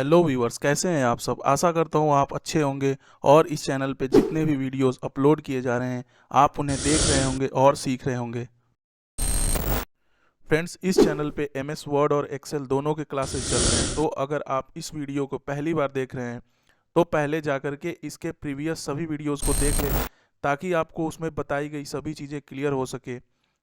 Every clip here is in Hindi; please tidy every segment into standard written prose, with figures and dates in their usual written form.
हेलो व्यूअर्स, कैसे हैं आप सब। आशा करता हूँ आप अच्छे होंगे और इस चैनल पे जितने भी वीडियोस अपलोड किए जा रहे हैं आप उन्हें देख रहे होंगे और सीख रहे होंगे। फ्रेंड्स, इस चैनल पे एमएस वर्ड और एक्सेल दोनों के क्लासेस चल रहे हैं, तो अगर आप इस वीडियो को पहली बार देख रहे हैं तो पहले जाकर के इसके प्रीवियस सभी वीडियोस को देख लें, ताकि आपको उसमें बताई गई सभी चीज़ें क्लियर हो सके,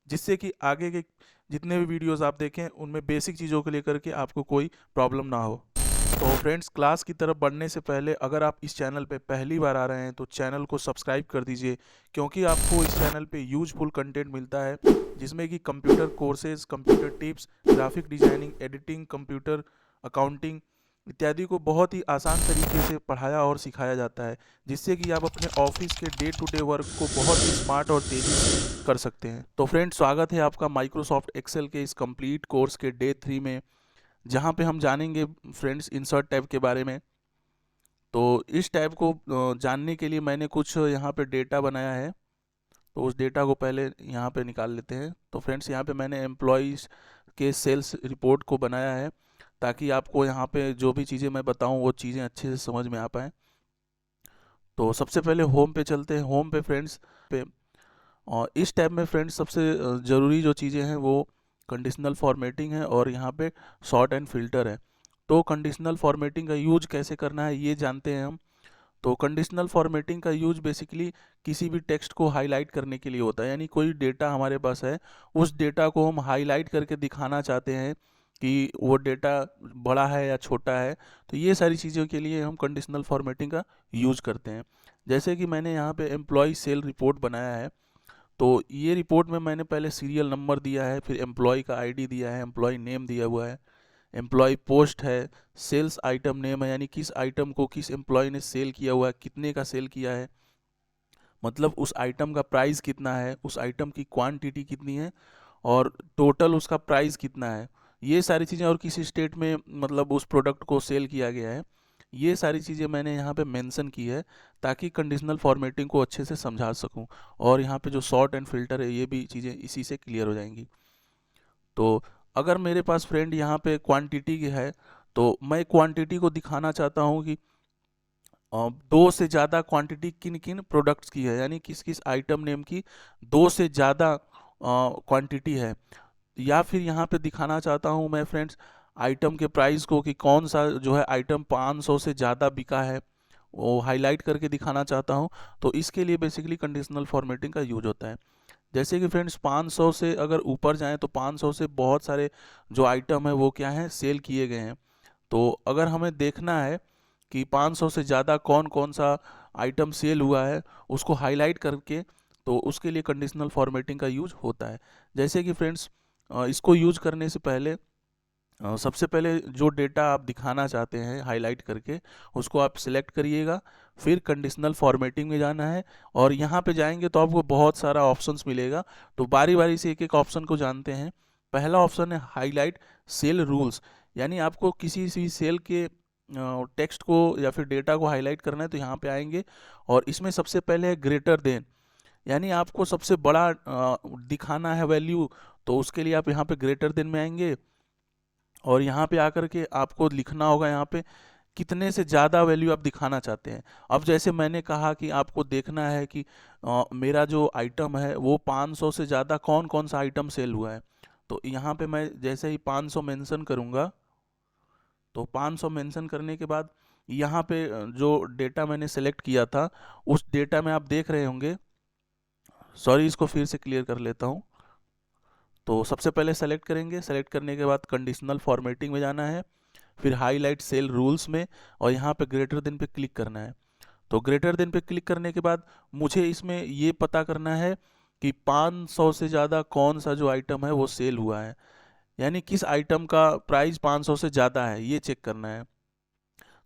जिससे कि आगे के जितने भी वीडियोस आप देखें उनमें बेसिक चीज़ों को लेकर के आपको कोई प्रॉब्लम ना हो। तो फ्रेंड्स, क्लास की तरफ बढ़ने से पहले अगर आप इस चैनल पे पहली बार आ रहे हैं तो चैनल को सब्सक्राइब कर दीजिए, क्योंकि आपको इस चैनल पे यूजफुल कंटेंट मिलता है, जिसमें कि computer courses, computer tips, graphic designing, editing, computer accounting इत्यादि को बहुत ही आसान तरीके से पढ़ाया और सिखाया जाता है, जिससे कि आप अपने ऑफिस के डे टू डे वर्क को बहुत ही स्मार्ट और तेज़ी से कर सकते हैं। तो फ्रेंड्स, स्वागत है आपका माइक्रोसॉफ्ट एक्सेल के इस कंप्लीट कोर्स के डे 3 में, जहाँ पे हम जानेंगे फ्रेंड्स इंसर्ट टैब के बारे में। तो इस टैब को जानने के लिए मैंने कुछ यहाँ पे डेटा बनाया है, तो उस डेटा को पहले यहाँ पे निकाल लेते हैं। तो फ्रेंड्स, यहाँ पे मैंने एम्प्लॉयज़ के सेल्स रिपोर्ट को बनाया है, ताकि आपको यहाँ पे जो भी चीज़ें मैं बताऊँ वो चीज़ें अच्छे से समझ में आ पाएँ। तो सबसे पहले होम पे चलते हैं। होम पे फ्रेंड्स पे और इस टैब में फ्रेंड्स सबसे ज़रूरी जो चीज़ें हैं वो कंडीशनल फॉर्मेटिंग है और यहाँ पे सॉर्ट एंड फिल्टर है। तो कंडीशनल फॉर्मेटिंग का यूज कैसे करना है ये जानते हैं हम। तो कंडीशनल फॉर्मेटिंग का यूज बेसिकली किसी भी टेक्स्ट को हाईलाइट करने के लिए होता है, यानी कोई डेटा हमारे पास है, उस डेटा को हम हाईलाइट करके दिखाना चाहते हैं कि वो डेटा बड़ा है या छोटा है। तो ये सारी चीज़ों के लिए हम कंडीशनल फॉर्मेटिंग का यूज करते हैं। जैसे कि मैंने यहाँ पे एम्प्लॉय सेल रिपोर्ट बनाया है, तो ये रिपोर्ट में मैंने पहले सीरियल नंबर दिया है, फिर एम्प्लॉय का आईडी दिया है, एम्प्लॉय नेम दिया हुआ है, एम्प्लॉय पोस्ट है, सेल्स आइटम नेम है, यानी किस आइटम को किस एम्प्लॉय ने सेल किया हुआ है, कितने का सेल किया है, मतलब उस आइटम का प्राइस कितना है, उस आइटम की क्वांटिटी कितनी है और टोटल उसका प्राइस कितना है, ये सारी चीज़ें, और किस स्टेट में मतलब उस प्रोडक्ट को सेल किया गया है, ये सारी चीज़ें मैंने यहाँ पे मेंशन की है, ताकि कंडीशनल फॉर्मेटिंग को अच्छे से समझा सकूँ। और यहाँ पे जो सॉर्ट एंड फिल्टर है ये भी चीज़ें इसी से क्लियर हो जाएंगी। तो अगर मेरे पास फ्रेंड यहाँ पे क्वांटिटी की है, तो मैं क्वांटिटी को दिखाना चाहता हूँ कि दो से ज़्यादा क्वांटिटी किन किन प्रोडक्ट्स की है, यानी किस किस आइटम नेम की दो से ज़्यादा क्वांटिटी है। या फिर यहाँ पे दिखाना चाहता हूँ मैं फ्रेंड्स आइटम के प्राइस को, कि कौन सा जो है आइटम 500 से ज़्यादा बिका है, वो हाईलाइट करके दिखाना चाहता हूँ। तो इसके लिए बेसिकली कंडीशनल फॉर्मेटिंग का यूज होता है। जैसे कि फ्रेंड्स 500 से अगर ऊपर जाएं तो 500 से बहुत सारे जो आइटम है वो क्या है, सेल किए गए हैं। तो अगर हमें देखना है कि 500 से ज़्यादा कौन कौन सा आइटम सेल हुआ है, उसको हाईलाइट करके, तो उसके लिए कंडीशनल फॉर्मेटिंग का यूज होता है। जैसे कि फ्रेंड्स इसको यूज करने से पहले सबसे पहले जो डेटा आप दिखाना चाहते हैं हाईलाइट करके, उसको आप सिलेक्ट करिएगा, फिर कंडीशनल फॉर्मेटिंग में जाना है, और यहाँ पे जाएंगे तो आपको बहुत सारा ऑप्शंस मिलेगा। तो बारी बारी से एक एक ऑप्शन को जानते हैं। पहला ऑप्शन है हाईलाइट सेल रूल्स, यानी आपको किसी भी सेल के टेक्स्ट को या फिर डेटा को हाईलाइट करना है, तो यहाँ पे आएंगे और इसमें सबसे पहले है ग्रेटर देन, यानी आपको सबसे बड़ा दिखाना है वैल्यू, तो उसके लिए आप यहाँ पे ग्रेटर देन में आएंगे और यहाँ पे आकर के आपको लिखना होगा यहाँ पे कितने से ज़्यादा वैल्यू आप दिखाना चाहते हैं। अब जैसे मैंने कहा कि आपको देखना है कि मेरा जो आइटम है वो 500 से ज़्यादा कौन कौन सा आइटम सेल हुआ है। तो यहाँ पे मैं जैसे ही 500 मेंशन करूँगा, तो 500 मेंशन करने के बाद यहाँ पे जो डेटा मैंने सेलेक्ट किया था उस डेटा में आप देख रहे होंगे, सॉरी इसको फिर से क्लियर कर लेता हूँ। तो सबसे पहले सेलेक्ट करेंगे, सेलेक्ट करने के बाद कंडीशनल फॉर्मेटिंग में जाना है, फिर हाईलाइट सेल रूल्स में, और यहाँ पे ग्रेटर देन पे क्लिक करना है। तो ग्रेटर देन पे क्लिक करने के बाद मुझे इसमें ये पता करना है कि 500 से ज़्यादा कौन सा जो आइटम है वो सेल हुआ है, यानी किस आइटम का प्राइस 500 से ज़्यादा है ये चेक करना है।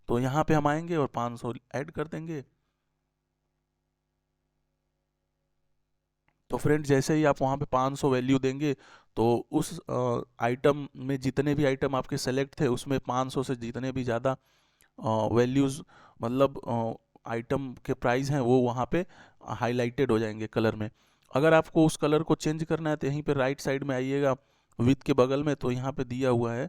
तो यहाँ पे हम आएंगे और 500 ऐड कर देंगे। तो फ्रेंड्स जैसे ही आप वहाँ पे 500 वैल्यू देंगे, तो उस आइटम में जितने भी आइटम आपके सेलेक्ट थे उसमें 500 से जितने भी ज़्यादा वैल्यूज़, मतलब आइटम के प्राइस हैं, वो वहाँ पे हाईलाइटेड हो जाएंगे कलर में। अगर आपको उस कलर को चेंज करना है तो यहीं पे राइट साइड में आइएगा विथ के बगल में, तो यहाँ पे दिया हुआ है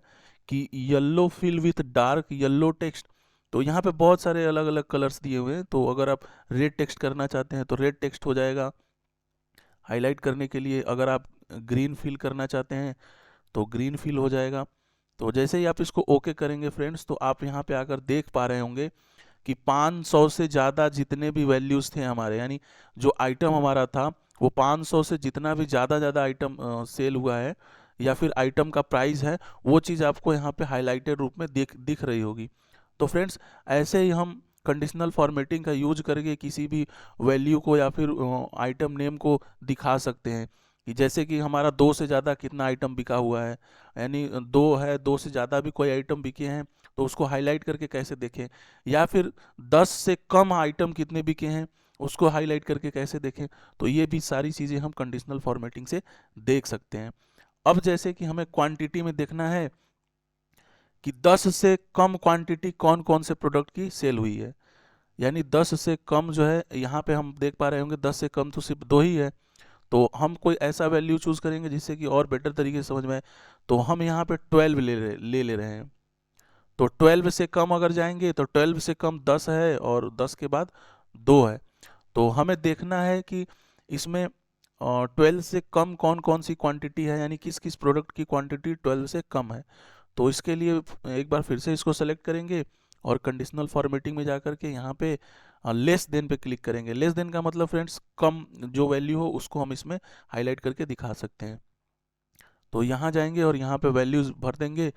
कि yellow fill with dark yellow text, तो यहाँ पे बहुत सारे अलग अलग कलर्स दिए हुए हैं। तो अगर आप रेड टेक्स्ट करना चाहते हैं तो रेड टेक्स्ट हो जाएगा हाईलाइट करने के लिए। अगर आप ग्रीन फिल करना चाहते हैं तो ग्रीन फिल हो जाएगा। तो जैसे ही आप इसको ओके करेंगे फ्रेंड्स, तो आप यहाँ पे आकर देख पा रहे होंगे कि 500 से ज़्यादा जितने भी वैल्यूज़ थे हमारे, यानी जो आइटम हमारा था वो 500 से जितना भी ज़्यादा आइटम सेल हुआ है या फिर आइटम का प्राइस है, वो चीज़ आपको यहाँ पे हाईलाइटेड रूप में दिख रही होगी। तो फ्रेंड्स, ऐसे ही हम कंडीशनल फॉर्मेटिंग का यूज करके किसी भी वैल्यू को या फिर आइटम नेम को दिखा सकते हैं कि जैसे कि हमारा 2 से ज़्यादा कितना आइटम बिका हुआ है, यानी 2 है, 2 से ज़्यादा भी कोई आइटम बिके हैं तो उसको हाईलाइट करके कैसे देखें, या फिर 10 से कम आइटम कितने बिके हैं उसको हाईलाइट करके कैसे देखें। तो ये भी सारी चीज़ें हम कंडीशनल फॉर्मेटिंग से देख सकते हैं। अब जैसे कि हमें क्वांटिटी में देखना है कि 10 से कम क्वांटिटी कौन कौन से प्रोडक्ट की सेल हुई है, यानी 10 से कम जो है यहाँ पे हम देख पा रहे होंगे 10 से कम तो सिर्फ 2 ही है। तो हम कोई ऐसा वैल्यू चूज करेंगे जिससे कि और बेटर तरीके से समझ में आए। तो हम यहाँ पे 12 ले रहे हैं। तो 12 से कम अगर जाएंगे तो 12 से कम 10 है और 10 के बाद 2 है। तो हमें देखना है कि इसमें 12 से कम कौन कौन सी क्वांटिटी है, यानी किस किस प्रोडक्ट की क्वांटिटी 12 से कम है। तो इसके लिए एक बार फिर से इसको सेलेक्ट करेंगे और कंडीशनल फॉर्मेटिंग में जाकर के यहाँ पे लेस देन पे क्लिक करेंगे। लेस देन का मतलब फ्रेंड्स कम जो वैल्यू हो उसको हम इसमें हाईलाइट करके दिखा सकते हैं। तो यहाँ जाएंगे और यहाँ पे वैल्यूज भर देंगे,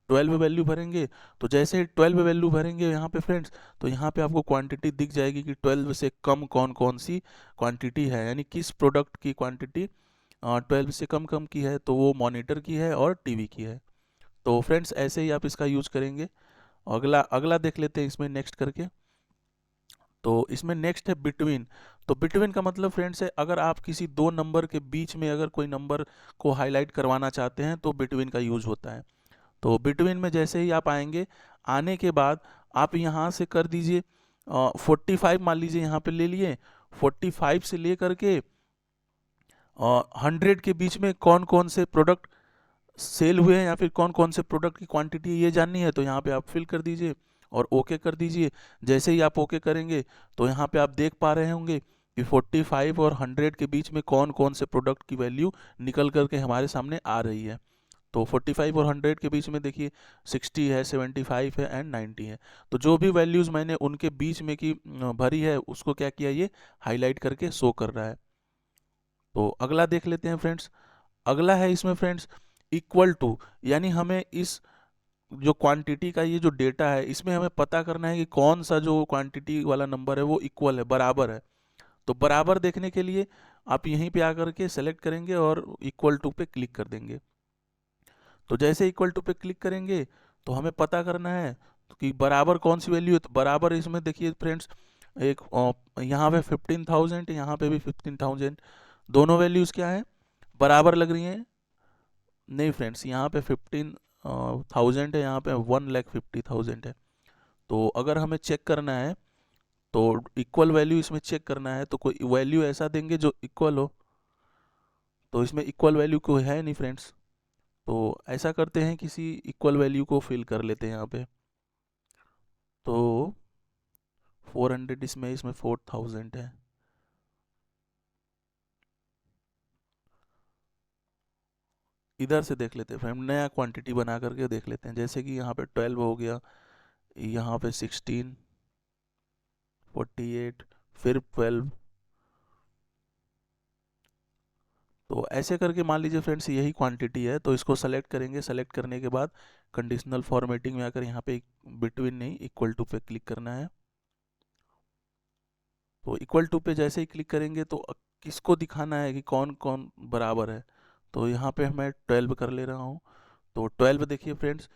12 वैल्यू भरेंगे। तो जैसे ही 12 वैल्यू भरेंगे यहाँ पे फ्रेंड्स, तो यहाँ पे आपको क्वांटिटी दिख जाएगी कि 12 से कम कौन कौन सी क्वांटिटी है, यानी किस प्रोडक्ट की क्वांटिटी 12 से कम कम की है, तो वो मॉनिटर की है और टीवी की है। तो फ्रेंड्स ऐसे ही आप इसका यूज करेंगे। अगला अगला देख लेते हैं इसमें नेक्स्ट करके। तो इसमें नेक्स्ट है बिटवीन। तो बिटवीन का मतलब फ्रेंड्स है अगर आप किसी दो नंबर के बीच में अगर कोई नंबर को हाईलाइट करवाना चाहते हैं तो बिटवीन का यूज होता है। तो बिटवीन में जैसे ही आप आएंगे, आने के बाद आप यहाँ से कर दीजिए 45 मान लीजिए यहाँ पे ले लिए। 45 से ले करके 100 के बीच में कौन कौन से प्रोडक्ट सेल हुए हैं या फिर कौन कौन से प्रोडक्ट की क्वांटिटी ये जाननी है, तो यहाँ पे आप फिल कर दीजिए और ओके कर दीजिए। जैसे ही आप ओके करेंगे तो यहाँ पे आप देख पा रहे होंगे कि 45 और 100 के बीच में कौन कौन से प्रोडक्ट की वैल्यू निकल करके हमारे सामने आ रही है। तो 45 और 100 के बीच में देखिए 60 है, 75 है एंड 90 है। तो जो भी वैल्यूज़ मैंने उनके बीच में की भरी है उसको क्या किया, ये हाईलाइट करके शो कर रहा है। तो अगला देख लेते हैं फ्रेंड्स। अगला है इसमें फ्रेंड्स इक्वल टू, यानी हमें इस जो क्वांटिटी का ये जो डेटा है इसमें हमें पता करना है कि कौन सा जो क्वांटिटी वाला नंबर है वो इक्वल है, बराबर है। तो बराबर देखने के लिए आप यहीं पे आकर के सेलेक्ट करेंगे और इक्वल टू पे क्लिक कर देंगे। तो जैसे इक्वल टू पे क्लिक करेंगे तो हमें पता करना है कि बराबर कौन सी वैल्यू है। तो बराबर इसमें देखिए फ्रेंड्स एक यहाँ पे 15,000, यहाँ पे भी 15,000, दोनों वैल्यूज़ क्या है, बराबर लग रही हैं। नहीं फ्रेंड्स, यहाँ पे 15,000 है, यहाँ पे 1,50,000 है। तो अगर हमें चेक करना है तो इक्वल वैल्यू इसमें चेक करना है तो कोई वैल्यू ऐसा देंगे जो इक्वल हो। तो इसमें इक्वल वैल्यू कोई है नहीं फ्रेंड्स, तो ऐसा करते हैं किसी इक्वल वैल्यू को फिल कर लेते हैं यहाँ पे। तो 400 इसमें 4,000 है। इधर से देख लेते हैं फ्रेंड, नया क्वांटिटी बना करके देख लेते हैं। जैसे कि यहाँ पे 12 हो गया, यहाँ पे 16, 48, फिर 12। तो ऐसे करके मान लीजिए फ्रेंड्स यही क्वांटिटी है। तो इसको सेलेक्ट करेंगे, सेलेक्ट करने के बाद कंडीशनल फॉर्मेटिंग में आकर यहाँ पे बिटवीन नहीं इक्वल टू पे क्लिक करना है। तो इक्वल टू पे जैसे ही क्लिक करेंगे तो किसको दिखाना है कि कौन कौन बराबर है। तो यहाँ पे मैं 12 कर ले रहा हूँ। तो 12 देखिए फ्रेंड्स,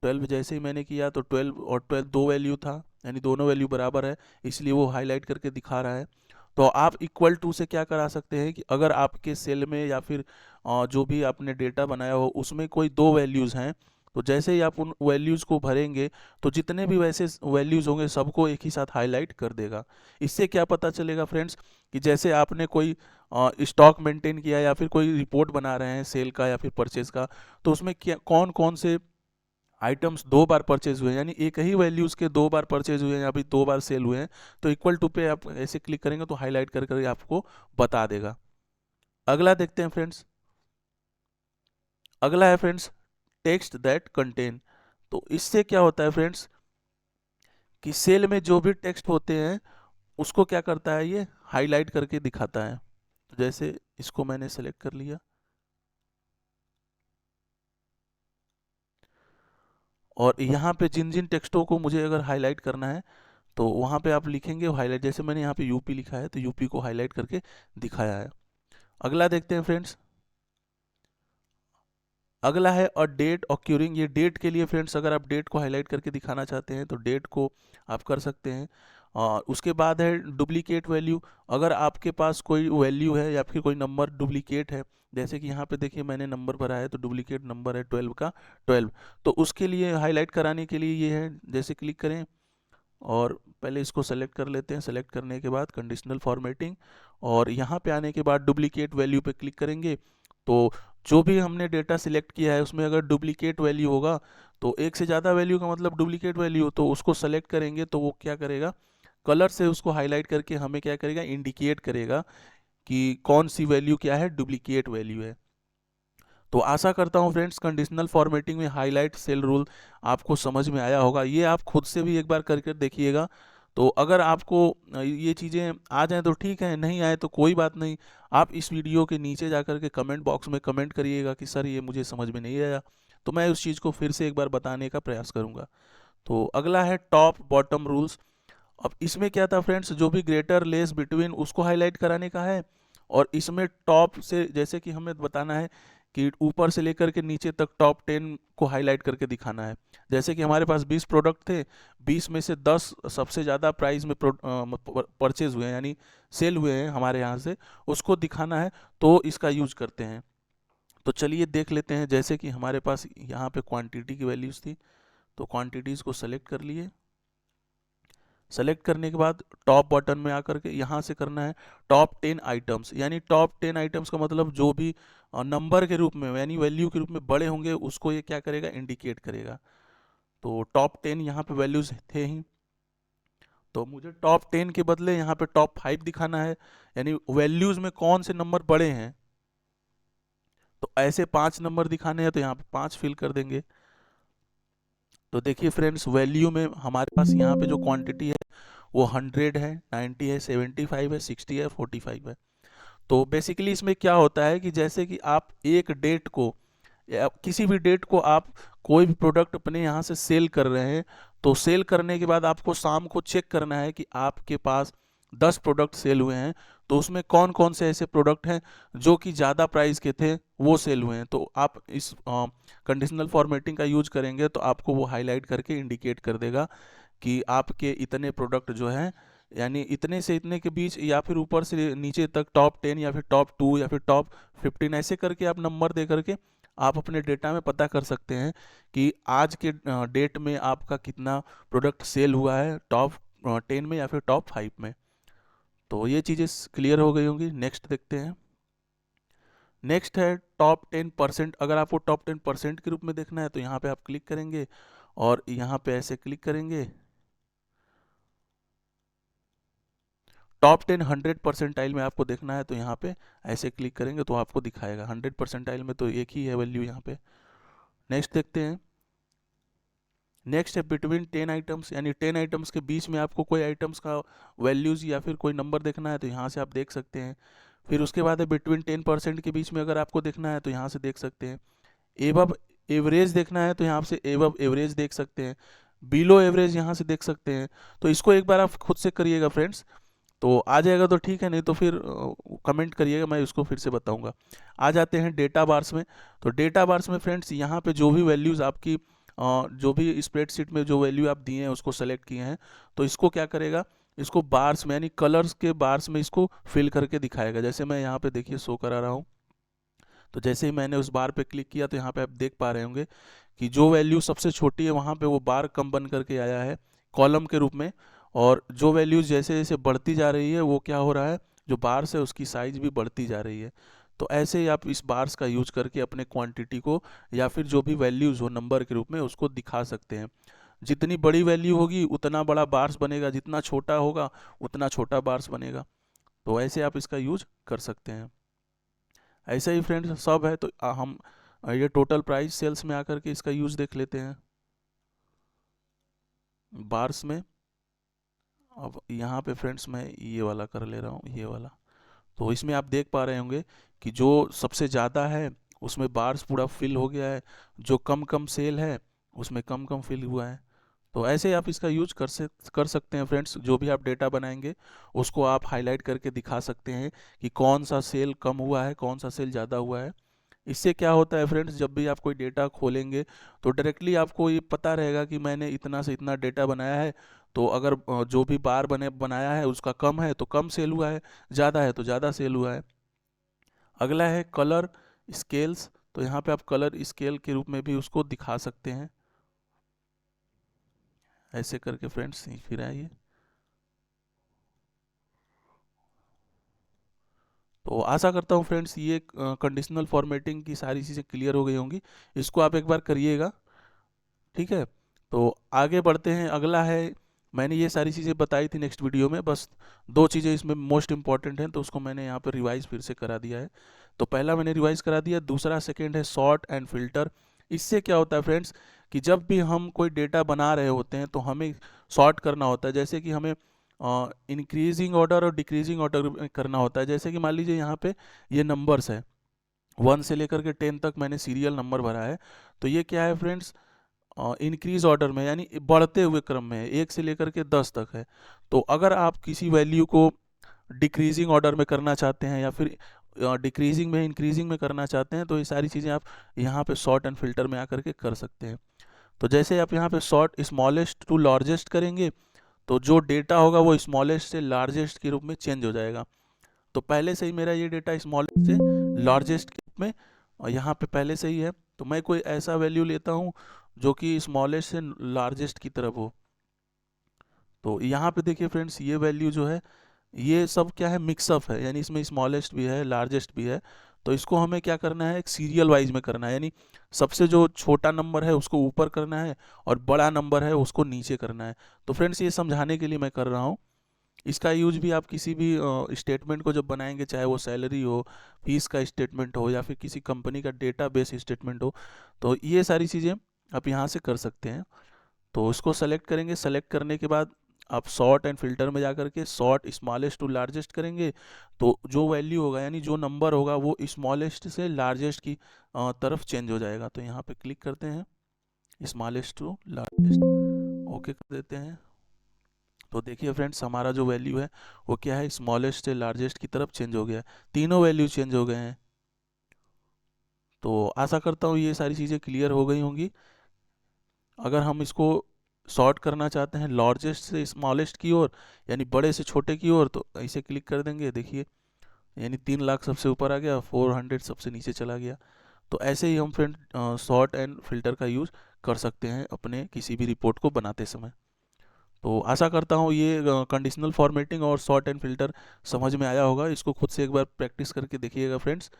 12 जैसे ही मैंने किया तो 12 और 12 दो वैल्यू था, यानी दोनों वैल्यू बराबर है, इसलिए वो हाईलाइट करके दिखा रहा है। तो आप इक्वल टू से क्या करा सकते हैं कि अगर आपके सेल में या फिर जो भी आपने डेटा बनाया हो उसमें कोई दो वैल्यूज़ हैं, तो जैसे ही आप उन वैल्यूज़ को भरेंगे तो जितने भी वैसे वैल्यूज़ होंगे सबको एक ही साथ हाईलाइट कर देगा। इससे क्या पता चलेगा फ्रेंड्स कि जैसे आपने कोई स्टॉक मेंटेन किया या फिर कोई रिपोर्ट बना रहे हैं सेल का या फिर परचेज का, तो उसमें क्या कौन कौन से आइटम्स 2 बार परचेज हुए हैं, यानी एक ही वैल्यूज़ के 2 बार परचेज हुए हैं या फिर 2 बार सेल हुए हैं, तो इक्वल टू पे आप ऐसे क्लिक करेंगे तो हाईलाइट कर कर आपको बता देगा। अगला देखते हैं फ्रेंड्स। अगला है फ्रेंड्स टेक्स्ट दैट कंटेन। तो इससे क्या होता है फ्रेंड्स कि सेल में जो भी टेक्स्ट होते हैं उसको क्या करता है, ये हाईलाइट करके दिखाता है। तो जैसे इसको मैंने सेलेक्ट कर लिया और यहाँ पे जिन जिन टेक्स्टों को मुझे अगर हाईलाइट करना है तो वहाँ पे आप लिखेंगे हाईलाइट, जैसे मैंने यहाँ पे यूपी लिखा है तो यूपी को हाईलाइट करके दिखाया है। अगला देखते हैं फ्रेंड्स। अगला है अ डेट ऑक्यूरिंग। ये डेट के लिए फ्रेंड्स, अगर आप डेट को हाईलाइट करके दिखाना चाहते हैं तो डेट को आप कर सकते हैं। और उसके बाद है डुप्लीकेट वैल्यू। अगर आपके पास कोई वैल्यू है या फिर कोई नंबर डुप्लीकेट है, जैसे कि यहाँ पे देखिए मैंने नंबर भरा है तो डुप्लीकेट नंबर है 12 का 12, तो उसके लिए हाईलाइट कराने के लिए ये है, जैसे क्लिक करें और पहले इसको सेलेक्ट कर लेते हैं। सेलेक्ट करने के बाद कंडीशनल फॉर्मेटिंग और यहाँ पे आने के बाद डुप्लीकेट वैल्यू पे क्लिक करेंगे तो जो भी हमने डेटा सिलेक्ट किया है उसमें अगर डुप्लीकेट वैल्यू होगा तो एक से ज़्यादा वैल्यू का मतलब डुप्लीकेट वैल्यू, तो उसको सेलेक्ट करेंगे तो वो क्या करेगा, कलर से उसको हाईलाइट करके हमें क्या करेगा, इंडिकेट करेगा कि कौन सी वैल्यू क्या है, डुप्लीकेट वैल्यू है। तो आशा करता हूँ फ्रेंड्स कंडीशनल फॉर्मेटिंग में हाईलाइट सेल रूल आपको समझ में आया होगा। ये आप खुद से भी एक बार करके देखिएगा। तो अगर आपको ये चीज़ें आ जाएँ तो ठीक है, नहीं आए तो कोई बात नहीं। आप इस वीडियो के नीचे जाकर के कमेंट बॉक्स में कमेंट करिएगा कि सर ये मुझे समझ में नहीं आया, तो मैं उस चीज़ को फिर से एक बार बताने का प्रयास करूँगा। तो अगला है टॉप बॉटम रूल्स। अब इसमें क्या था फ्रेंड्स, जो भी ग्रेटर लेस बिटवीन उसको हाईलाइट कराने का है और इसमें टॉप से जैसे कि हमें बताना है कि ऊपर से लेकर के नीचे तक टॉप 10 को हाईलाइट करके दिखाना है। जैसे कि हमारे पास 20 प्रोडक्ट थे, 20 में से 10 सबसे ज़्यादा प्राइस में परचेज हुए हैं यानी सेल हुए हैं हमारे यहाँ से, उसको दिखाना है तो इसका यूज करते हैं। तो चलिए देख लेते हैं। जैसे कि हमारे पास यहाँ पे क्वांटिटी की वैल्यूज़ थी तो क्वांटिटीज़ को सेलेक्ट कर लिए। सेलेक्ट करने के बाद टॉप बटन में आकर के यहाँ से करना है टॉप 10 आइटम्स, यानी टॉप 10 आइटम्स का मतलब जो भी नंबर के रूप में यानी वैल्यू के रूप में बड़े होंगे उसको ये क्या करेगा, इंडिकेट करेगा। तो टॉप 10 यहाँ पे वैल्यूज थे ही, तो मुझे टॉप 10 के बदले यहाँ पे टॉप 5 दिखाना है, यानी वैल्यूज में कौन से नंबर बड़े हैं। तो ऐसे 5 नंबर दिखाने हैं तो यहाँ पे 5 फिल कर देंगे। तो देखिए फ्रेंड्स वैल्यू में हमारे पास यहाँ पे जो क्वांटिटी है वो 100 है, 90 है, 75 है, 60 है, 45 है। तो बेसिकली इसमें क्या होता है कि जैसे कि आप एक डेट को या किसी भी डेट को आप कोई भी प्रोडक्ट अपने यहाँ से सेल कर रहे हैं, तो सेल करने के बाद आपको शाम को चेक करना है कि आपके पास 10 प्रोडक्ट सेल हुए हैं तो उसमें कौन कौन से ऐसे प्रोडक्ट हैं जो कि ज़्यादा प्राइस के थे वो सेल हुए हैं। तो आप इस कंडीशनल फॉर्मेटिंग का यूज करेंगे तो आपको वो हाईलाइट करके इंडिकेट कर देगा कि आपके इतने प्रोडक्ट जो हैं यानी इतने से इतने के बीच या फिर ऊपर से नीचे तक टॉप 10 या फिर टॉप 2 या फिर टॉप 15 ऐसे करके आप नंबर दे करके आप अपने डेटा में पता कर सकते हैं कि आज के डेट में आपका कितना प्रोडक्ट सेल हुआ है टॉप 10 में या फिर टॉप 5 में। तो ये चीज़ें क्लियर हो गई होंगी। नेक्स्ट देखते हैं। नेक्स्ट है टॉप 10%। अगर आपको टॉप 10% के रूप में देखना है तो यहाँ पे आप क्लिक करेंगे और यहाँ पे ऐसे क्लिक करेंगे। टॉप 10 100 परसेंटाइल में आपको देखना है तो यहाँ पे ऐसे क्लिक करेंगे तो आपको दिखाएगा। 100 परसेंटाइल में तो एक ही है वैल्यू यहाँ पे। नेक्स्ट देखते हैं। नेक्स्ट है बिटवीन 10 आइटम्स, यानी 10 आइटम्स के बीच में आपको कोई आइटम्स का वैल्यूज़ या फिर कोई नंबर देखना है तो यहाँ से आप देख सकते हैं। फिर उसके बाद है बिटवीन 10% के बीच में अगर आपको देखना है तो यहाँ से देख सकते हैं। एबव एवरेज देखना है तो यहाँ से एबव एवरेज देख सकते हैं। बिलो एवरेज यहाँ से देख सकते हैं। तो इसको एक बार आप खुद से करिएगा फ्रेंड्स, तो आ जाएगा तो ठीक है, नहीं तो फिर कमेंट करिएगा, मैं इसको फिर से बताऊंगा। आ जाते हैं डेटा बार्स में। तो डेटा बार्स में फ्रेंड्स यहाँ पे जो भी वैल्यूज़ आपकी जो भी स्प्रेडशीट में जो वैल्यू आप दिए हैं उसको सेलेक्ट किए हैं तो इसको क्या करेगा, इसको बार्स में यानी कलर्स के बार्स में इसको फिल करके दिखाएगा। जैसे मैं यहाँ पे देखिए शो करा रहा हूँ, तो जैसे ही मैंने उस बार पे क्लिक किया तो यहाँ पे आप देख पा रहे होंगे कि जो वैल्यू सबसे छोटी है वहाँ पे वो बार कम बन करके आया है कॉलम के रूप में, और जो वैल्यूज़ जैसे जैसे बढ़ती जा रही है वो क्या हो रहा है, जो बार्स है उसकी साइज भी बढ़ती जा रही है। तो ऐसे ही आप इस बार्स का यूज करके अपने क्वांटिटी को या फिर जो भी वैल्यूज़ हो नंबर के रूप में उसको दिखा सकते हैं। जितनी बड़ी वैल्यू होगी उतना बड़ा बार्स बनेगा, जितना छोटा होगा उतना छोटा बार्स बनेगा। तो ऐसे आप इसका यूज कर सकते हैं। ऐसे ही फ्रेंड्स सब है, तो हम ये टोटल प्राइस सेल्स में आकर के इसका यूज देख लेते हैं बार्स में। अब यहाँ पे फ्रेंड्स मैं ये वाला कर ले रहा हूँ, ये वाला। तो इसमें आप देख पा रहे होंगे कि जो सबसे ज़्यादा है उसमें बार्स पूरा फिल हो गया है, जो कम कम सेल है उसमें कम कम फिल हुआ है। तो ऐसे आप इसका यूज कर सकते हैं फ्रेंड्स। जो भी आप डेटा बनाएंगे उसको आप हाईलाइट करके दिखा सकते हैं कि कौन सा सेल कम हुआ है, कौन सा सेल ज़्यादा हुआ है। इससे क्या होता है फ्रेंड्स, जब भी आप कोई डेटा खोलेंगे तो डायरेक्टली आपको ये पता रहेगा कि मैंने इतना से इतना डेटा बनाया है। तो अगर जो भी बार बनाया है उसका कम है तो कम सेल हुआ है, ज़्यादा है तो ज़्यादा सेल हुआ है। अगला है कलर स्केल्स। तो यहाँ पे आप कलर स्केल के रूप में भी उसको दिखा सकते हैं ऐसे करके फ्रेंड्स। फिर आइए, तो आशा करता हूँ फ्रेंड्स ये कंडीशनल फॉर्मेटिंग की सारी चीज़ें क्लियर हो गई होंगी। इसको आप एक बार करिएगा, ठीक है। तो आगे बढ़ते हैं। अगला है, मैंने ये सारी चीज़ें बताई थी नेक्स्ट वीडियो में, बस दो चीज़ें इसमें मोस्ट इंपॉर्टेंट हैं तो उसको मैंने यहाँ पर रिवाइज फिर से करा दिया है। तो पहला मैंने रिवाइज करा दिया, दूसरा सेकेंड है सॉर्ट एंड फिल्टर। इससे क्या होता है फ्रेंड्स कि जब भी हम कोई डेटा बना रहे होते हैं तो हमें सॉर्ट करना होता है। जैसे कि हमें इंक्रीजिंग ऑर्डर और डिक्रीजिंग ऑर्डर में करना होता है। जैसे कि मान लीजिए यहाँ पे ये नंबर्स है 1 से लेकर के 10 तक मैंने सीरियल नंबर भरा है। तो ये क्या है फ्रेंड्स, इंक्रीज ऑर्डर में यानी बढ़ते हुए क्रम में है, 1 से लेकर के 10 तक है। तो अगर आप किसी वैल्यू को डिक्रीजिंग ऑर्डर में करना चाहते हैं या फिर डिक्रीजिंग में इंक्रीजिंग में करना चाहते हैं तो ये सारी चीज़ें आप यहाँ पे सॉर्ट एंड फिल्टर में आकर के कर सकते हैं। तो जैसे आप यहाँ पे सॉर्ट स्मॉलेस्ट टू लार्जेस्ट करेंगे तो जो डेटा होगा वो स्मॉलेस्ट से लार्जेस्ट के रूप में चेंज हो जाएगा। तो पहले से ही मेरा ये डेटा स्मॉलेस्ट से लार्जेस्ट के रूप में यहाँ पे पहले से ही है। तो मैं कोई ऐसा वैल्यू लेता हूँ जो कि स्मॉलेस्ट से लार्जेस्ट की तरफ हो। तो यहाँ पे देखिए फ्रेंड्स ये वैल्यू जो है ये सब क्या है, मिक्सअप है, यानी इसमें स्मॉलेस्ट भी है लार्जेस्ट भी है। तो इसको हमें क्या करना है, एक सीरियल वाइज में करना है, यानी सबसे जो छोटा नंबर है उसको ऊपर करना है और बड़ा नंबर है उसको नीचे करना है। तो फ्रेंड्स ये समझाने के लिए मैं कर रहा हूँ। इसका यूज भी आप किसी भी स्टेटमेंट को जब बनाएंगे, चाहे वो सैलरी हो, फीस का स्टेटमेंट हो या फिर किसी कंपनी का डेटाबेस स्टेटमेंट हो, तो ये सारी चीज़ें आप यहाँ से कर सकते हैं। तो इसको सेलेक्ट करेंगे, सेलेक्ट करने के बाद आप सॉर्ट एंड फिल्टर में जाकर के सॉर्ट स्मॉलेस्ट टू लार्जेस्ट करेंगे। तो जो वैल्यू होगा यानी जो नंबर होगा वो स्मॉलेस्ट से लार्जेस्ट की तरफ चेंज हो जाएगा। तो यहाँ पे क्लिक करते हैं, स्मॉलेस्ट टू लार्जेस्ट ओके कर देते हैं। तो देखिए फ्रेंड्स हमारा जो वैल्यू है वो क्या है, स्मॉलेस्ट से लार्जेस्ट की तरफ चेंज हो गया है। तीनों वैल्यू चेंज हो गए हैं। तो आशा करता हूँ ये सारी चीज़ें क्लियर हो गई होंगी। अगर हम इसको सॉर्ट करना चाहते हैं लार्जेस्ट से स्मॉलेस्ट की ओर यानी बड़े से छोटे की ओर, तो ऐसे क्लिक कर देंगे। देखिए यानी 3 लाख सबसे ऊपर आ गया, 400 सबसे नीचे चला गया। तो ऐसे ही हम फ्रेंड सॉर्ट एंड फिल्टर का यूज़ कर सकते हैं अपने किसी भी रिपोर्ट को बनाते समय। तो आशा करता हूँ ये कंडीशनल फॉर्मेटिंग और सॉर्ट एंड फिल्टर समझ में आया होगा। इसको खुद से एक बार प्रैक्टिस करके देखिएगा फ्रेंड्स।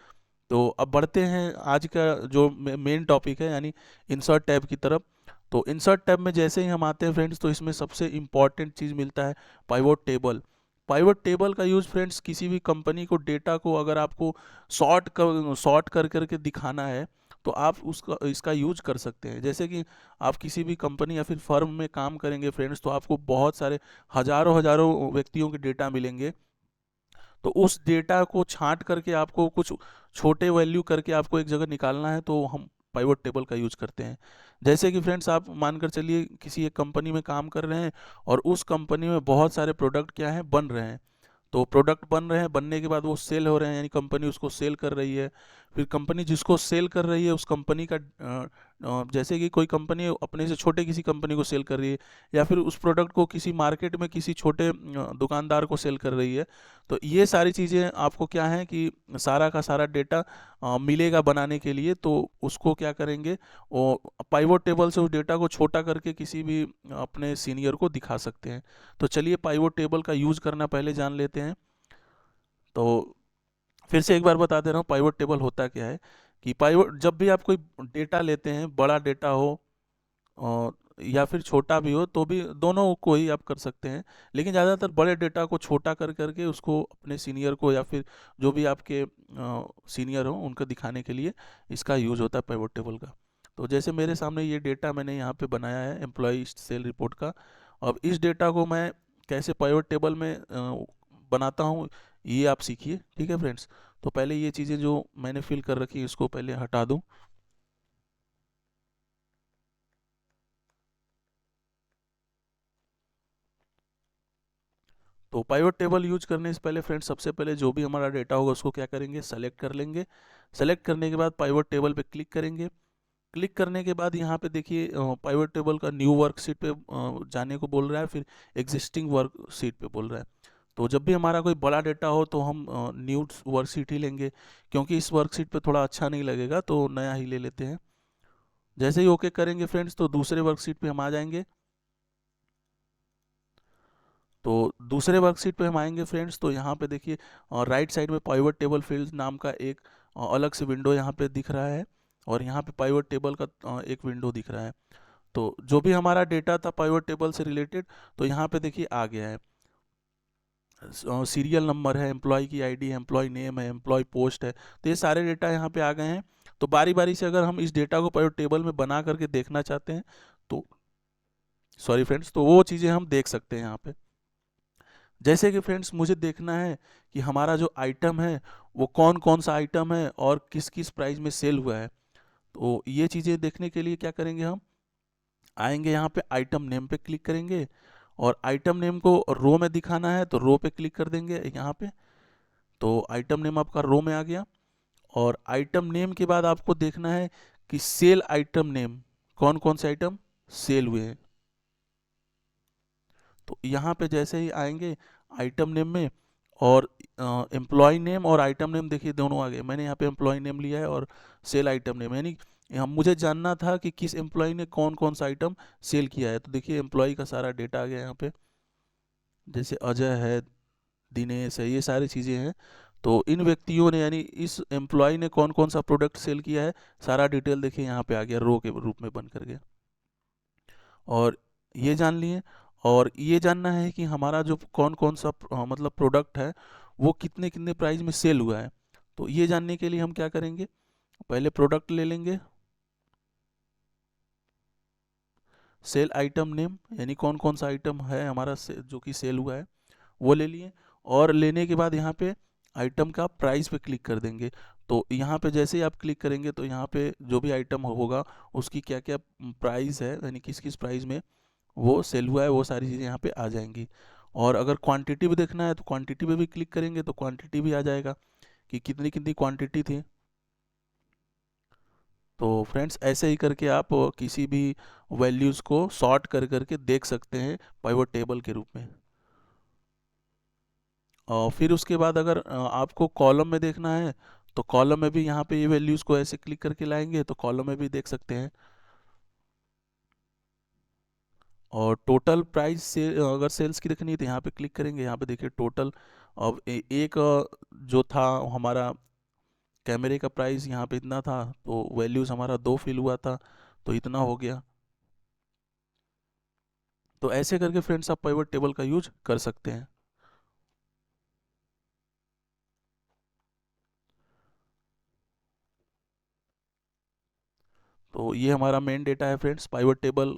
तो अब बढ़ते हैं आज का जो मेन टॉपिक है यानी इंसर्ट टैब की तरफ। तो इंसर्ट टैब में जैसे ही हम आते हैं फ्रेंड्स तो इसमें सबसे इम्पॉर्टेंट चीज़ मिलता है पाइवोट टेबल। पाइवोट टेबल का यूज़ फ्रेंड्स किसी भी कंपनी को डेटा को अगर आपको सॉर्ट कर करके दिखाना है तो आप उसका इसका यूज कर सकते हैं। जैसे कि आप किसी भी कंपनी या फिर फर्म में काम करेंगे फ्रेंड्स तो आपको बहुत सारे हजारों हजारों व्यक्तियों के डेटा मिलेंगे। तो उस डेटा को छांट करके आपको कुछ छोटे वैल्यू करके आपको एक जगह निकालना है तो हम पाइवोट टेबल का यूज करते हैं। जैसे कि फ्रेंड्स आप मानकर चलिए किसी एक कंपनी में काम कर रहे हैं और उस कंपनी में बहुत सारे प्रोडक्ट क्या हैं बन रहे हैं। तो प्रोडक्ट बन रहे हैं, बनने के बाद वो सेल हो रहे हैं यानी कंपनी उसको सेल कर रही है। फिर कंपनी जिसको सेल कर रही है उस कंपनी का जैसे कि कोई कंपनी अपने से छोटे किसी कंपनी को सेल कर रही है या फिर उस प्रोडक्ट को किसी मार्केट में किसी छोटे दुकानदार को सेल कर रही है। तो ये सारी चीज़ें आपको क्या है कि सारा का सारा डेटा मिलेगा बनाने के लिए। तो उसको क्या करेंगे, वो पाइवोट टेबल से उस डेटा को छोटा करके किसी भी अपने सीनियर को दिखा सकते हैं। तो चलिए पाइवोट टेबल का यूज़ करना पहले जान लेते हैं। तो फिर से एक बार बता दे रहा हूँ पाइवट टेबल होता क्या है। कि पाइवट जब भी आप कोई डेटा लेते हैं, बड़ा डेटा हो और या फिर छोटा भी हो, तो भी दोनों को ही आप कर सकते हैं। लेकिन ज़्यादातर बड़े डेटा को छोटा कर करके उसको अपने सीनियर को या फिर जो भी आपके सीनियर हो उनको दिखाने के लिए इसका यूज होता है पाइवट टेबल का। तो जैसे मेरे सामने ये डेटा मैंने यहाँ पे बनाया है एम्प्लॉय सेल रिपोर्ट का। अब इस डेटा को मैं कैसे पाइवट टेबल में बनाता हूँ ये आप सीखिए, ठीक है फ्रेंड्स। तो पहले ये चीज़ें जो मैंने फिल कर रखी है इसको पहले हटा दूँ। तो पाइवट टेबल यूज करने से पहले फ्रेंड्स सबसे पहले जो भी हमारा डेटा होगा उसको क्या करेंगे, सेलेक्ट कर लेंगे। सेलेक्ट करने के बाद पाइवट टेबल पे क्लिक करेंगे। क्लिक करने के बाद यहाँ पे देखिए पाइवट टेबल का न्यू वर्कशीट पे जाने को बोल रहा है, फिर एग्जिस्टिंग वर्कशीट पे बोल रहा है। तो जब भी हमारा कोई बड़ा डेटा हो तो हम न्यू वर्कशीट ही लेंगे, क्योंकि इस वर्कशीट पे थोड़ा अच्छा नहीं लगेगा तो नया ही ले लेते हैं। जैसे ही ओके करेंगे फ्रेंड्स तो दूसरे वर्कशीट पे हम आ जाएंगे। तो दूसरे वर्कशीट पे हम आएंगे फ्रेंड्स, तो यहाँ पे देखिए राइट साइड में पाइवट टेबल फील्ड नाम का एक अलग से विंडो यहाँ पे दिख रहा है, और यहाँ पे पाइवट टेबल का एक विंडो दिख रहा है। तो जो भी हमारा डेटा था पाइवट टेबल से रिलेटेड, तो यहाँ पे देखिए आ गया है। सीरियल नंबर है, एम्प्लॉय की आईडी है, एम्प्लॉय नेम है, एम्प्लॉय पोस्ट है, तो ये सारे डेटा यहाँ पे आ गए हैं। तो बारी बारी से अगर हम इस डेटा को पाइवट टेबल में बना करके देखना चाहते हैं तो सॉरी फ्रेंड्स, तो वो चीज़ें हम देख सकते हैं यहाँ पे। जैसे कि फ्रेंड्स मुझे देखना है कि हमारा जो आइटम है वो कौन कौन सा आइटम है और किस किस प्राइस में सेल हुआ है। तो ये चीज़ें देखने के लिए क्या करेंगे, हम आएंगे यहाँ पे आइटम नेम पे क्लिक करेंगे, और आइटम नेम को रो में दिखाना है तो रो पे क्लिक कर देंगे यहाँ पे। तो आइटम नेम आपका रो में आ गया, और आइटम नेम के बाद आपको देखना है कि सेल आइटम नेम, कौन कौन से आइटम सेल हुए हैं। तो यहाँ पे जैसे ही आएंगे आइटम नेम में, और एम्प्लॉय नेम और आइटम नेम देखिए दोनों आ गए। मैंने यहाँ पे एम्प्लॉय नेम लिया है और सेल आइटम नेम, यानी हम मुझे जानना था कि किस एम्प्लॉय ने कौन कौन सा आइटम सेल किया है। तो देखिए एम्प्लॉय का सारा डेटा आ गया यहाँ पे, जैसे अजय है, दिनेश है, ये सारी चीज़ें हैं। तो इन व्यक्तियों ने यानी इस एम्प्लॉय ने कौन कौन सा प्रोडक्ट सेल किया है, सारा डिटेल देखिए यहाँ पे आ गया रो के रूप में बन करके। और ये जान लिए, और ये जानना है कि हमारा जो कौन कौन सा मतलब प्रोडक्ट है वो कितने कितने प्राइस में सेल हुआ है। तो ये जानने के लिए हम क्या करेंगे, पहले प्रोडक्ट ले लेंगे, सेल आइटम नेम यानी कौन कौन सा आइटम है हमारा जो कि सेल हुआ है वो ले लिए। और लेने के बाद यहाँ पे आइटम का प्राइस पे क्लिक कर देंगे। तो यहाँ पे जैसे ही आप क्लिक करेंगे तो यहाँ पे जो भी आइटम होगा उसकी क्या क्या प्राइस है, यानी किस किस प्राइस में वो सेल हुआ है, वो सारी चीज़ें यहाँ पे आ जाएंगी। और अगर क्वांटिटी भी देखना है तो क्वांटिटी पे भी क्लिक करेंगे तो क्वांटिटी भी आ जाएगा कि कितनी कितनी क्वांटिटी थी। तो फ्रेंड्स ऐसे ही करके आप किसी भी वैल्यूज़ को सॉर्ट कर करके देख सकते हैं पाइवट टेबल के रूप में। और फिर उसके बाद अगर आपको कॉलम में देखना है तो कॉलम में भी यहाँ पे ये वैल्यूज़ को ऐसे क्लिक करके लाएंगे तो कॉलम में भी देख सकते हैं। और टोटल प्राइस से अगर सेल्स की देखनी है तो यहाँ पे क्लिक करेंगे, यहाँ पे देखिए टोटल। अब एक जो था हमारा कैमरे का प्राइस यहाँ पे इतना था, तो वैल्यूज़ हमारा 2 फिल हुआ था तो इतना हो गया। तो ऐसे करके फ्रेंड्स आप पाइवट टेबल का यूज कर सकते हैं। तो ये हमारा मेन डेटा है फ्रेंड्स। पाइवट टेबल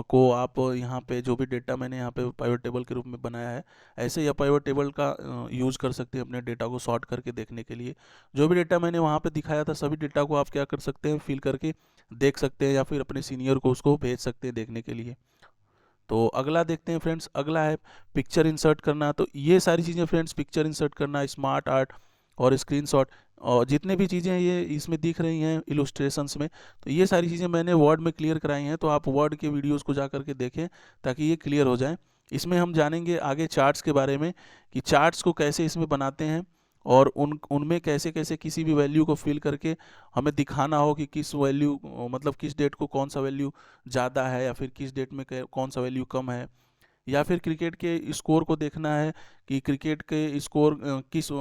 को आप यहाँ पे जो भी डेटा मैंने यहाँ पे पाइवट टेबल के रूप में बनाया है, ऐसे ही आप पाइवट टेबल का यूज़ कर सकते हैं अपने डेटा को सॉर्ट करके देखने के लिए। जो भी डेटा मैंने वहाँ पे दिखाया था सभी डेटा को आप क्या कर सकते हैं, फिल करके देख सकते हैं या फिर अपने सीनियर को उसको भेज सकते हैं देखने के लिए। तो अगला देखते हैं फ्रेंड्स, अगला है पिक्चर इंसर्ट करना। तो ये सारी चीज़ें फ्रेंड्स, पिक्चर इंसर्ट करना, स्मार्ट आर्ट और स्क्रीनशॉट और जितने भी चीज़ें ये इसमें दिख रही हैं इलस्ट्रेशंस में, तो ये सारी चीज़ें मैंने वर्ड में क्लियर कराई हैं। तो आप वर्ड के वीडियोस को जा करके देखें ताकि ये क्लियर हो जाए। इसमें हम जानेंगे आगे चार्ट्स के बारे में कि चार्ट्स को कैसे इसमें बनाते हैं, और उनमें कैसे कैसे किसी भी वैल्यू को फिल करके हमें दिखाना हो कि किस वैल्यू मतलब किस डेट को कौन सा वैल्यू ज़्यादा है या फिर किस डेट में कौन सा वैल्यू कम है। या फिर क्रिकेट के स्कोर को देखना है कि क्रिकेट के स्कोर किस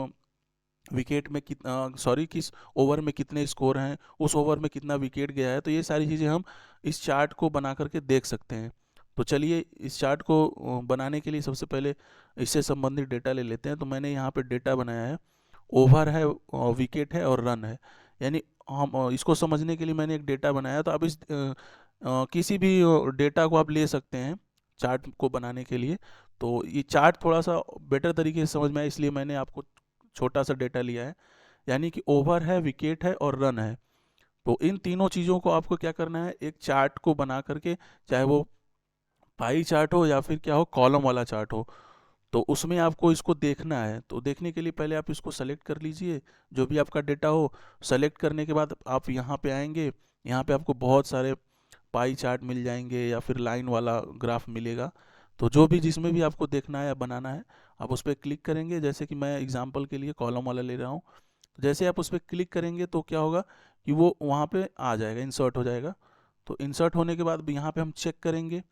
विकेट में कितना किस ओवर में कितने स्कोर हैं, उस ओवर में कितना विकेट गया है। तो ये सारी चीज़ें हम इस चार्ट को बना करके देख सकते हैं। तो चलिए इस चार्ट को बनाने के लिए सबसे पहले इससे संबंधित डेटा ले लेते हैं। तो मैंने यहाँ पे डेटा बनाया है, ओवर है, विकेट है और रन है। यानी हम इसको समझने के लिए मैंने एक डेटा बनाया। तो अब इस किसी भी डेटा को आप ले सकते हैं चार्ट को बनाने के लिए। तो ये चार्ट थोड़ा सा बेटर तरीके से समझ में आए, इसलिए मैंने आपको छोटा सा डेटा लिया है। यानी कि ओवर है, विकेट है और रन है। तो इन तीनों चीज़ों को आपको क्या करना है, एक चार्ट को बना करके, चाहे वो पाई चार्ट हो या फिर क्या हो, कॉलम वाला चार्ट हो, तो उसमें आपको इसको देखना है। तो देखने के लिए पहले आप इसको सेलेक्ट कर लीजिए, जो भी आपका डेटा हो। सेलेक्ट करने के बाद आप यहाँ पे आएंगे, यहाँ पे आपको बहुत सारे पाई चार्ट मिल जाएंगे या फिर लाइन वाला ग्राफ मिलेगा। तो जो भी जिसमें भी आपको देखना है या बनाना है, आप उस पर क्लिक करेंगे। जैसे कि मैं एग्जांपल के लिए कॉलम वाला ले रहा हूँ। जैसे आप उस पर क्लिक करेंगे तो क्या होगा कि वो वहाँ पे आ जाएगा, इंसर्ट हो जाएगा। तो इंसर्ट होने के बाद यहाँ पे हम चेक करेंगे।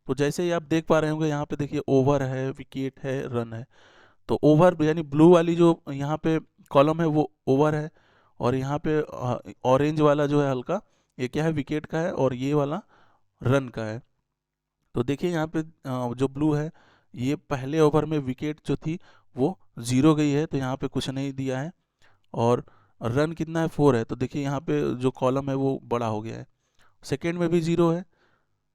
तो जैसे ही आप देख पा रहे होंगे, यहाँ पे देखिए ओवर है, विकेट है, रन है। तो ओवर यानी ब्लू वाली जो यहाँ पे कॉलम है वो ओवर है, और यहाँ पे ऑरेंज वाला जो है हल्का, ये क्या है, विकेट का है, और ये वाला रन का है। तो देखिए यहाँ पे जो ब्लू है, ये पहले ओवर में विकेट जो थी वो 0 गई है, तो यहाँ पे कुछ नहीं दिया है। और रन कितना है, 4 है। तो देखिए यहाँ पे जो कॉलम है वो बड़ा हो गया है। सेकेंड में भी 0 है,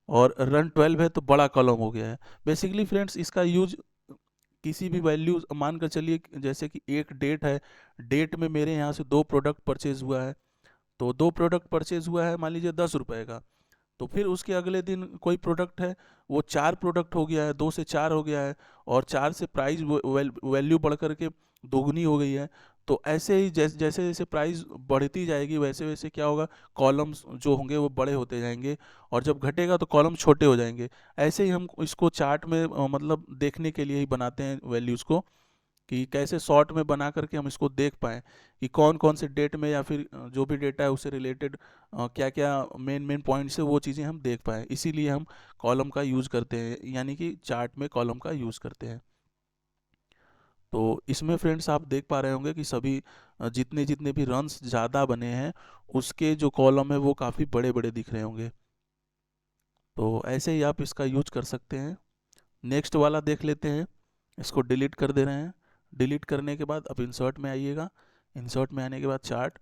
और रन 12 है, तो बड़ा कॉलम हो गया है। बेसिकली फ्रेंड्स, इसका यूज किसी भी वैल्यू मान कर चलिए, जैसे कि एक डेट है, डेट में मेरे यहाँ से 2 प्रोडक्ट परचेज हुआ है। तो 2 प्रोडक्ट परचेज हुआ है, मान लीजिए 10 रुपए का। तो फिर उसके अगले दिन कोई प्रोडक्ट है, वो 4 प्रोडक्ट हो गया है, 2 से 4 हो गया है, और 4 से प्राइस वैल्यू बढ़ करके दोगुनी हो गई है। तो ऐसे ही जैसे जैसे जैसे प्राइस बढ़ती जाएगी, वैसे वैसे क्या होगा, कॉलम्स जो होंगे वो बड़े होते जाएंगे, और जब घटेगा तो कॉलम छोटे हो जाएंगे। ऐसे ही हम इसको चार्ट में मतलब देखने के लिए ही बनाते हैं वैल्यूज़ को, कि कैसे शॉर्ट में बना करके हम इसको देख पाएँ कि कौन कौन से डेट में या फिर जो भी डेटा है उससे रिलेटेड क्या क्या मेन मेन पॉइंट्स है, वो चीज़ें हम देख पाएँ। इसीलिए हम कॉलम का यूज़ करते हैं, यानी कि चार्ट में कॉलम का यूज़ करते हैं। तो इसमें फ्रेंड्स आप देख पा रहे होंगे कि सभी जितने जितने भी रन्स ज़्यादा बने हैं, उसके जो कॉलम है वो काफ़ी बड़े बड़े दिख रहे होंगे। तो ऐसे ही आप इसका यूज कर सकते हैं। नेक्स्ट वाला देख लेते हैं। इसको डिलीट कर दे रहे हैं। डिलीट करने के बाद अब इंसर्ट में आइएगा। इंसर्ट में आने के बाद चार्ट,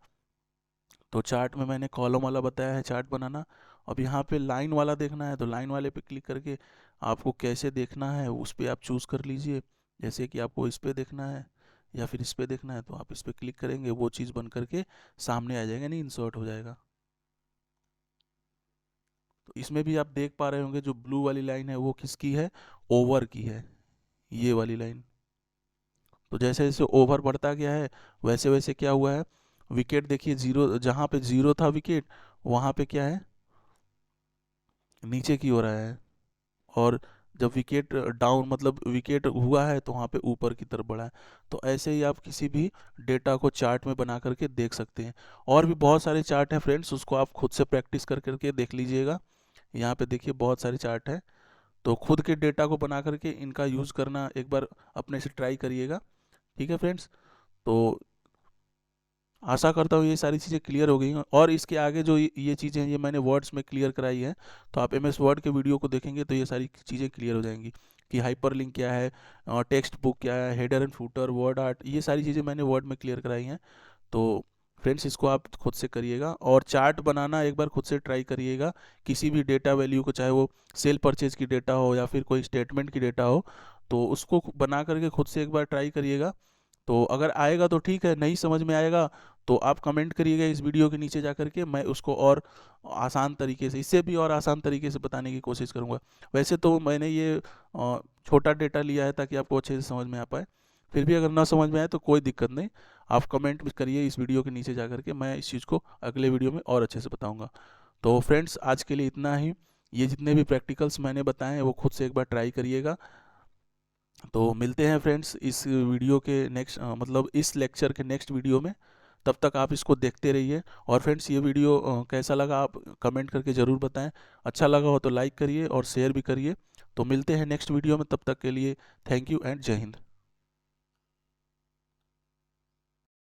तो चार्ट में मैंने कॉलम वाला बताया है चार्ट बनाना। अब यहाँ पे लाइन वाला देखना है, तो लाइन वाले पे क्लिक करके आपको कैसे देखना है उस पर आप चूज़ कर लीजिए। जैसे कि आपको इस पर देखना है या फिर इस पर देखना है, तो आप इस पर क्लिक करेंगे, वो चीज़ बन करके सामने आ जाएगा, नहीं इंसर्ट हो जाएगा। तो इसमें भी आप देख पा रहे होंगे जो ब्लू वाली लाइन है वो किसकी है, ओवर की है, ये वाली लाइन। तो जैसे जैसे ओवर बढ़ता गया है, वैसे वैसे क्या हुआ है, विकेट देखिए 0, जहाँ पे 0 था विकेट, वहाँ पे क्या है, नीचे की हो रहा है। और जब विकेट डाउन मतलब विकेट हुआ है, तो वहाँ पे ऊपर की तरफ बढ़ा है। तो ऐसे ही आप किसी भी डेटा को चार्ट में बना करके देख सकते हैं। और भी बहुत सारे चार्ट हैं फ्रेंड्स, उसको आप खुद से प्रैक्टिस कर करके देख लीजिएगा। यहाँ पे देखिए बहुत सारे चार्ट हैं। तो खुद के डेटा को बना करके इनका यूज़ करना एक बार अपने से ट्राई करिएगा। ठीक है फ्रेंड्स। तो आशा करता हूँ ये सारी चीज़ें क्लियर हो गई हैं, और इसके आगे जो ये चीज़ें हैं ये मैंने वर्ड्स में क्लियर कराई है। तो आप एमएस वर्ड के वीडियो को देखेंगे तो ये सारी चीज़ें क्लियर हो जाएंगी, कि हाइपरलिंक क्या है, टेक्स्ट बुक क्या है, header and footer, word art, ये सारी चीज़ें मैंने वर्ड में क्लियर कराई हैं। तो फ्रेंड्स इसको आप खुद से करिएगा, और चार्ट बनाना एक बार खुद से ट्राई करिएगा। किसी भी डेटा वैल्यू को, चाहे वो सेल परचेज की डेटा हो या फिर कोई स्टेटमेंट की डेटा हो, तो उसको बना करके खुद से एक बार ट्राई करिएगा। तो अगर आएगा तो ठीक है, नहीं समझ में आएगा तो आप कमेंट करिएगा इस वीडियो के नीचे जा करके, मैं उसको और आसान तरीके से, इससे भी और आसान तरीके से बताने की कोशिश करूँगा। वैसे तो मैंने ये छोटा डेटा लिया है ताकि आपको अच्छे से समझ में आ पाए। फिर भी अगर ना समझ में आए तो कोई दिक्कत नहीं, आप कमेंट भी करिए इस वीडियो के नीचे जा करके, मैं इस चीज़ को अगले वीडियो में और अच्छे से बताऊँगा। तो फ्रेंड्स आज के लिए इतना ही। ये जितने भी प्रैक्टिकल्स मैंने बताए हैं वो खुद से एक बार ट्राई करिएगा। तो मिलते हैं फ्रेंड्स इस वीडियो के नेक्स्ट मतलब इस लेक्चर के नेक्स्ट वीडियो में। तब तक आप इसको देखते रहिए। और फ्रेंड्स ये वीडियो कैसा लगा आप कमेंट करके ज़रूर बताएं। अच्छा लगा हो तो लाइक करिए और शेयर भी करिए। तो मिलते हैं नेक्स्ट वीडियो में, तब तक के लिए थैंक यू एंड जय हिंद।